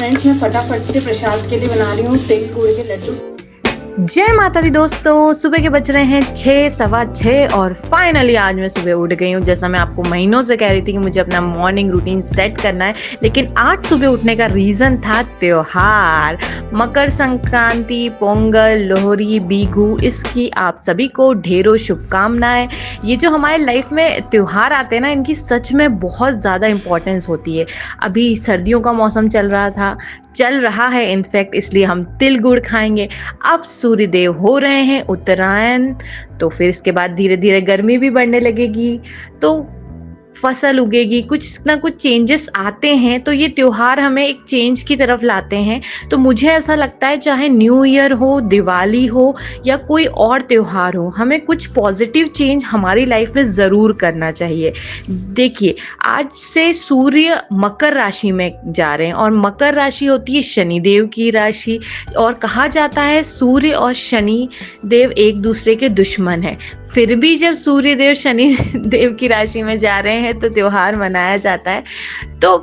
Friends, मैं फटाफट से प्रसाद के लिए बना रही हूँ तिल गुड़ के लड्डू। जय माता दी दोस्तों। सुबह के बज रहे हैं 6 सवा 6 और फाइनली आज मैं सुबह उठ गई हूँ। जैसा मैं आपको महीनों से कह रही थी कि मुझे अपना मॉर्निंग रूटीन सेट करना है, लेकिन आज सुबह उठने का रीज़न था त्योहार। मकर संक्रांति, पोंगल, लोहड़ी, बीहू, इसकी आप सभी को ढेरों शुभकामनाएं। ये जो हमारे लाइफ में त्योहार आते हैं ना, इनकी सच में बहुत ज़्यादा इम्पोर्टेंस होती है। अभी सर्दियों का मौसम चल रहा है इनफैक्ट, इसलिए हम तिल गुड़ खाएंगे। अब सूर्यदेव हो रहे हैं उत्तरायण, तो फिर इसके बाद धीरे धीरे गर्मी भी बढ़ने लगेगी, तो फसल उगेगी, कुछ ना कुछ चेंजेस आते हैं। तो ये त्योहार हमें एक चेंज की तरफ लाते हैं। तो मुझे ऐसा लगता है चाहे न्यू ईयर हो, दिवाली हो या कोई और त्योहार हो, हमें कुछ पॉजिटिव चेंज हमारी लाइफ में ज़रूर करना चाहिए। देखिए, आज से सूर्य मकर राशि में जा रहे हैं और मकर राशि होती है शनिदेव की राशि, और कहा जाता है सूर्य और शनि देव एक दूसरे के दुश्मन हैं। फिर भी जब सूर्य देव शनि देव की राशि में जा रहे हैं तो त्योहार मनाया जाता है। तो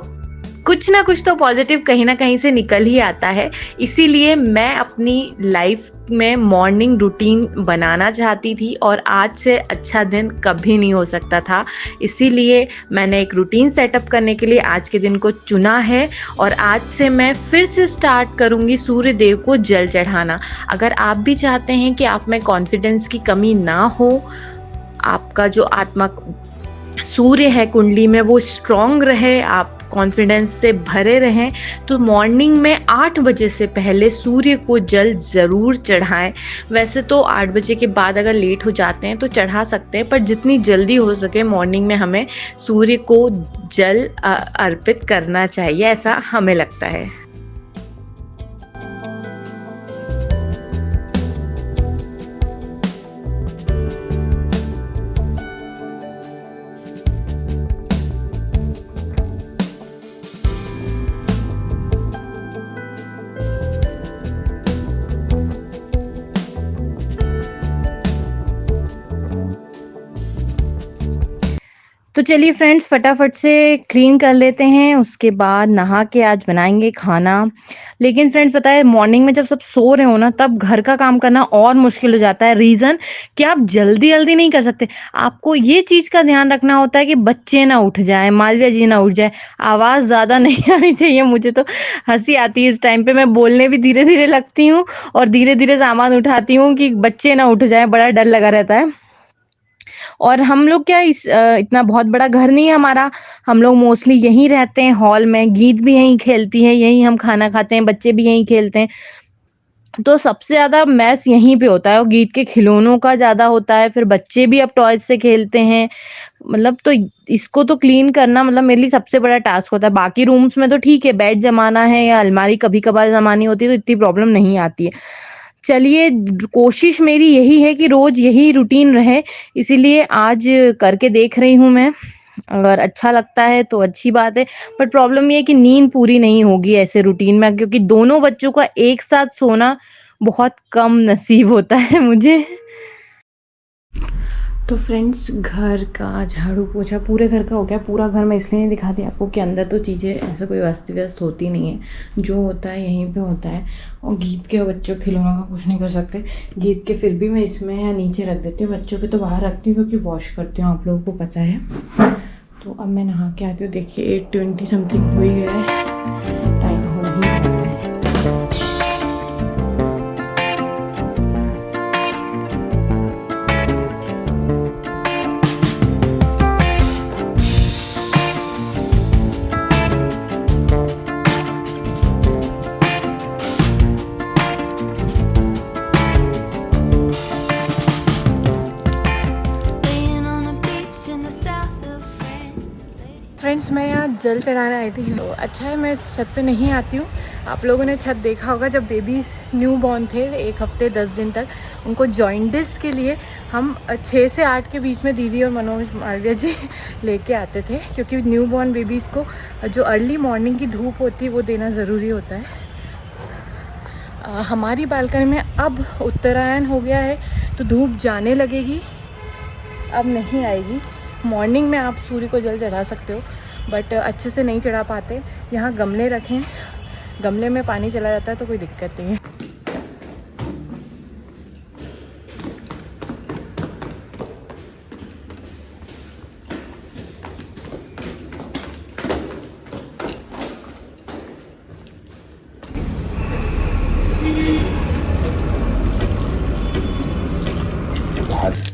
कुछ ना कुछ तो पॉजिटिव कहीं ना कहीं से निकल ही आता है। इसीलिए मैं अपनी लाइफ में मॉर्निंग रूटीन बनाना चाहती थी और आज से अच्छा दिन कभी नहीं हो सकता था। इसीलिए मैंने एक रूटीन सेटअप करने के लिए आज के दिन को चुना है और आज से मैं फिर से स्टार्ट करूँगी सूर्य देव को जल चढ़ाना। अगर आप भी चाहते हैं कि आप में कॉन्फिडेंस की कमी ना हो, आपका जो आत्मा सूर्य है कुंडली में वो स्ट्रॉन्ग रहे, आप कॉन्फिडेंस से भरे रहें, तो मॉर्निंग में 8 बजे से पहले सूर्य को जल ज़रूर चढ़ाएं। वैसे तो 8 बजे के बाद अगर लेट हो जाते हैं तो चढ़ा सकते हैं, पर जितनी जल्दी हो सके मॉर्निंग में हमें सूर्य को जल अर्पित करना चाहिए, ऐसा हमें लगता है। तो चलिए फ्रेंड्स, फटाफट से क्लीन कर लेते हैं, उसके बाद नहा के आज बनाएंगे खाना। लेकिन फ्रेंड्स, पता है मॉर्निंग में जब सब सो रहे हो ना, तब घर का काम करना और मुश्किल हो जाता है। रीज़न कि आप जल्दी जल्दी नहीं कर सकते। आपको ये चीज़ का ध्यान रखना होता है कि बच्चे ना उठ जाएं, मालविया जी ना उठ जाए, आवाज़ ज़्यादा नहीं आनी चाहिए। मुझे तो हंसी आती है इस टाइम पे, मैं बोलने भी धीरे धीरे लगती हूँ और धीरे धीरे सामान उठाती हूँ कि बच्चे ना उठ जाए, बड़ा डर लगा रहता है। और हम लोग क्या इतना बहुत बड़ा घर नहीं है हमारा, हम लोग मोस्टली यहीं रहते हैं हॉल में, गीत भी यहीं खेलती है, यहीं हम खाना खाते हैं, बच्चे भी यहीं खेलते हैं। तो सबसे ज़्यादा मैस यहीं पे होता है और गीत के खिलौनों का ज़्यादा होता है, फिर बच्चे भी अब टॉयज से खेलते हैं। मतलब तो इसको तो क्लीन करना मतलब मेरे लिए सबसे बड़ा टास्क होता है। बाकी रूम्स में तो ठीक है, बेड जमाना है या अलमारी कभी कभार जमानी होती है तो इतनी प्रॉब्लम नहीं आती है। चलिए, कोशिश मेरी यही है कि रोज यही रूटीन रहे, इसीलिए आज करके देख रही हूँ मैं। अगर अच्छा लगता है तो अच्छी बात है, बट प्रॉब्लम ये है कि नींद पूरी नहीं होगी ऐसे रूटीन में, क्योंकि दोनों बच्चों का एक साथ सोना बहुत कम नसीब होता है मुझे। तो फ्रेंड्स, घर का झाड़ू पोछा पूरे घर का हो गया। पूरा घर मैं इसलिए नहीं दिखाती आपको कि अंदर तो चीज़ें ऐसा कोई अस्त व्यस्त होती नहीं है, जो होता है यहीं पे होता है। और गीत के बच्चों के खिलौनों का कुछ नहीं कर सकते। गीत के फिर भी मैं इसमें या नीचे रख देती हूँ, बच्चों के तो बाहर रखती हूँ क्योंकि वॉश करती हूँ, आप लोगों को पता है। तो अब मैं नहा के आती हूँ। देखिए 8:20 समथिंग हो ही गया है, टाइम हो ही गया है। फ्रेंड्स, मैं यहाँ जल चढ़ाने आई थी। तो अच्छा है मैं छत पे नहीं आती हूँ। आप लोगों ने छत देखा होगा, जब बेबी न्यू बॉर्न थे 1 हफ्ते 10 दिन तक, उनको जॉइंटिस के लिए हम 6 से 8 के बीच में दीदी और मनोज मालविया जी लेके आते थे, क्योंकि न्यू बॉर्न बेबीज़ को जो अर्ली मॉर्निंग की धूप होती है वो देना ज़रूरी होता है। हमारी बालकनी में अब उत्तरायण हो गया है तो धूप जाने लगेगी, अब नहीं आएगी। मॉर्निंग में आप सूर्य को जल चढ़ा सकते हो, बट अच्छे से नहीं चढ़ा पाते। यहाँ गमले रखें, गमले में पानी चला जाता है तो कोई दिक्कत नहीं है।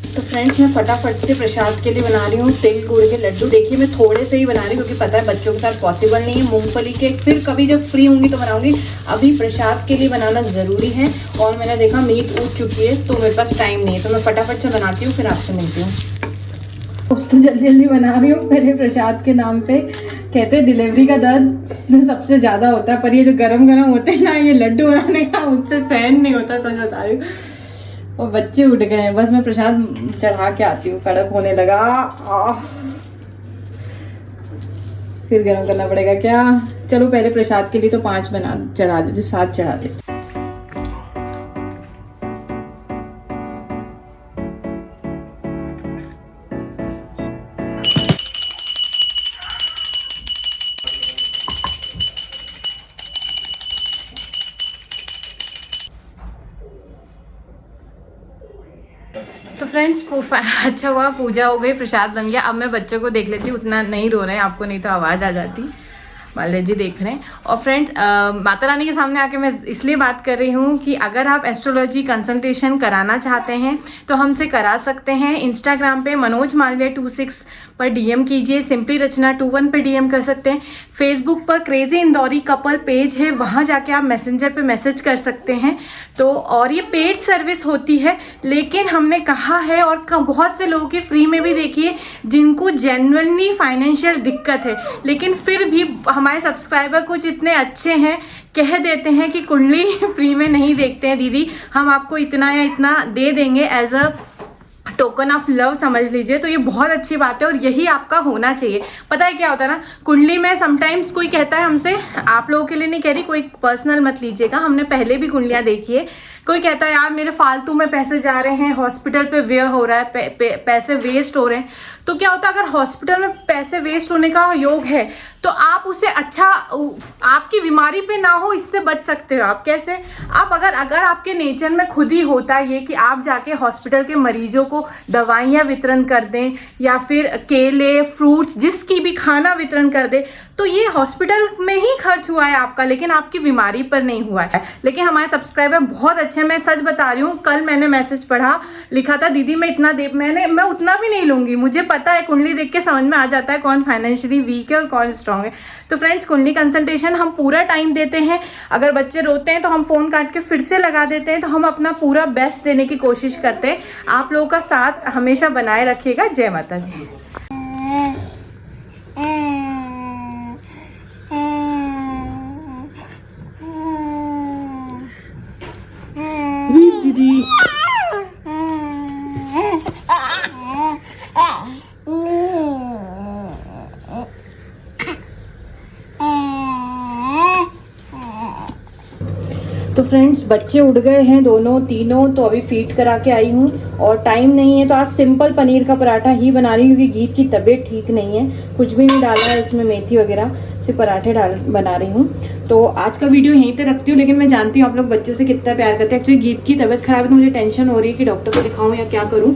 तो फ्रेंड्स मैं फटाफट से प्रसाद के लिए बना रही हूँ तिल गुड़ के लड्डू। देखिए मैं थोड़े से ही बना रही हूँ क्योंकि पता है बच्चों के साथ पॉसिबल नहीं है। मूंगफली के फिर कभी जब फ्री होंगी तो बनाऊंगी, अभी प्रसाद के लिए बनाना ज़रूरी है। और मैंने देखा मीट उठ चुकी है तो मेरे पास टाइम नहीं है, तो मैं फटाफट से बनाती हूँ, फिर आपसे मिलती हूँ। दोस्तों जल्दी जल्दी बना रही हूँ। पहले प्रसाद के नाम पे कहते हैं डिलीवरी का दर्द सबसे ज़्यादा होता है, पर ये जो गरम गरम होते हैं ना, ये लड्डू बनाने का मुझसे सहन नहीं होता, सच बता रही हूँ। और बच्चे उठ गए हैं, बस मैं प्रसाद चढ़ा के आती हूँ। कड़क होने लगा, फिर गरम करना पड़ेगा क्या। चलो पहले प्रसाद के लिए तो 5 चढ़ा देते, 7 चढ़ा देते। तो फ्रेंड्स अच्छा हुआ, पूजा हो गई, प्रसाद बन गया। अब मैं बच्चों को देख लेती हूँ, उतना नहीं रो रहे हैं आपको, नहीं तो आवाज़ आ जाती। माले जी देख रहे हैं। और फ्रेंड्स माता रानी के सामने आके मैं इसलिए बात कर रही हूँ कि अगर आप एस्ट्रोलॉजी कंसल्टेशन कराना चाहते हैं तो हमसे करा सकते हैं। इंस्टाग्राम पे मनोज मालवीय 26 पर डीएम कीजिए, सिंपली रचना 21 पे डीएम कर सकते हैं। फेसबुक पर क्रेजी इंदौरी कपल पेज है, वहाँ जाके आप मैसेंजर पे मैसेज कर सकते हैं। तो और ये पेड सर्विस होती है, लेकिन हमने कहा है और बहुत से लोगों की फ्री में भी देखिए जिनको जेन्युइनली फाइनेंशियल दिक्कत है, लेकिन फिर भी हमारे सब्सक्राइबर कुछ इतने अच्छे हैं, कह देते हैं कि कुंडली फ्री में नहीं देखते हैं दीदी, हम आपको इतना या इतना दे देंगे as a token of love समझ लीजिए। तो ये बहुत अच्छी बात है और यही आपका होना चाहिए। पता है क्या होता है ना, कुंडली में समटाइम्स कोई कहता है हमसे, आप लोगों के लिए नहीं कह रही, कोई पर्सनल मत लीजिएगा, हमने पहले भी कुंडलियाँ देखी है। कोई कहता है यार मेरे फालतू में पैसे जा रहे हैं, हॉस्पिटल पे व्यय हो रहा है, पैसे वेस्ट हो रहे हैं। तो क्या होता है, अगर हॉस्पिटल में पैसे वेस्ट होने का योग है तो आप उसे अच्छा, आपकी बीमारी पे ना हो, इससे बच सकते हो आप। कैसे? आप अगर आपके नेचर में खुद ही होता है ये कि आप जाके हॉस्पिटल के मरीजों को दवाइयाँ वितरण कर दें या फिर केले फ्रूट्स जिसकी भी खाना वितरण कर दें, तो ये हॉस्पिटल में ही खर्च हुआ है आपका, लेकिन आपकी बीमारी पर नहीं हुआ है। लेकिन हमारे सब्सक्राइबर बहुत अच्छे हैं, मैं सच बता रही हूँ। कल मैंने मैसेज पढ़ा, लिखा था दीदी मैं इतना दे, मैं उतना भी नहीं लूँगी, मुझे पता है, कुंडली देख के समझ में आ जाता है कौन फाइनेंशियली वीक है और कौन स्ट्रांग है। तो फ्रेंड्स कुंडली कंसल्टेशन हम पूरा टाइम देते हैं। अगर बच्चे रोते हैं तो हम फ़ोन काट के फिर से लगा देते हैं, तो हम अपना पूरा बेस्ट देने की कोशिश करते हैं। आप लोगों का साथ हमेशा बनाए रखिएगा। जय माता दी। दीदी तो फ्रेंड्स बच्चे उठ गए हैं दोनों तीनों, तो अभी फीड करा के आई हूँ और टाइम नहीं है, तो आज सिंपल पनीर का पराठा ही बना रही हूँ क्योंकि गीत की तबीयत ठीक नहीं है। कुछ भी नहीं डाला है इसमें, मेथी वगैरह, सिर्फ पराठे बना रही हूँ। तो आज का वीडियो यहीं पे रखती हूँ, लेकिन मैं जानती हूँ आप लोग बच्चों से कितना प्यार करते हैं। एक्चुअली गीत की तबीयत खराब है तो मुझे टेंशन हो रही है कि डॉक्टर को दिखाऊँ या क्या करूँ।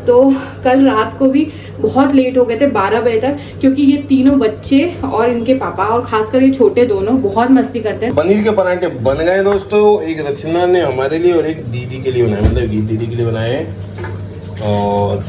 तो कल रात को भी बहुत लेट हो गए थे, 12 बजे तक, क्योंकि ये तीनों बच्चे और इनके पापा और खासकर ये छोटे दोनों बहुत मस्ती करते हैं। पनीर के पराठे बन गए दोस्तों, एक रचना ने हमारे लिए और एक दीदी के लिए बनाए, मतलब गीत दीदी के लिए बनाए। और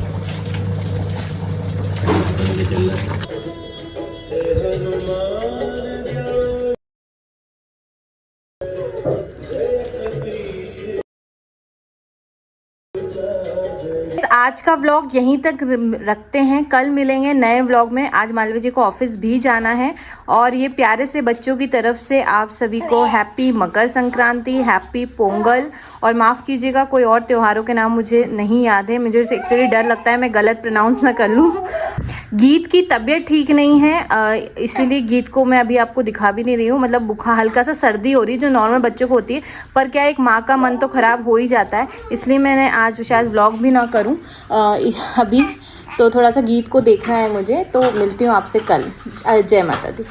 आज का व्लॉग यहीं तक रखते हैं, कल मिलेंगे नए व्लॉग में। आज मालवीय जी को ऑफिस भी जाना है और ये प्यारे से बच्चों की तरफ से आप सभी को हैप्पी मकर संक्रांति, हैप्पी पोंगल, और माफ़ कीजिएगा कोई और त्योहारों के नाम मुझे नहीं याद है, मुझे एक्चुअली डर लगता है मैं गलत प्रोनाउंस ना कर लूँ। गीत की तबीयत ठीक नहीं है, इसीलिए गीत को मैं अभी आपको दिखा भी नहीं रही हूँ। मतलब बुखार, हल्का सा सर्दी हो रही है जो नॉर्मल बच्चों को होती है, पर क्या एक माँ का मन तो ख़राब हो ही जाता है, इसलिए मैंने आज शायद व्लॉग भी ना करूँ अभी। तो थोड़ा सा गीत को देखना है मुझे, तो मिलती हूँ आपसे कल। जय माता दी।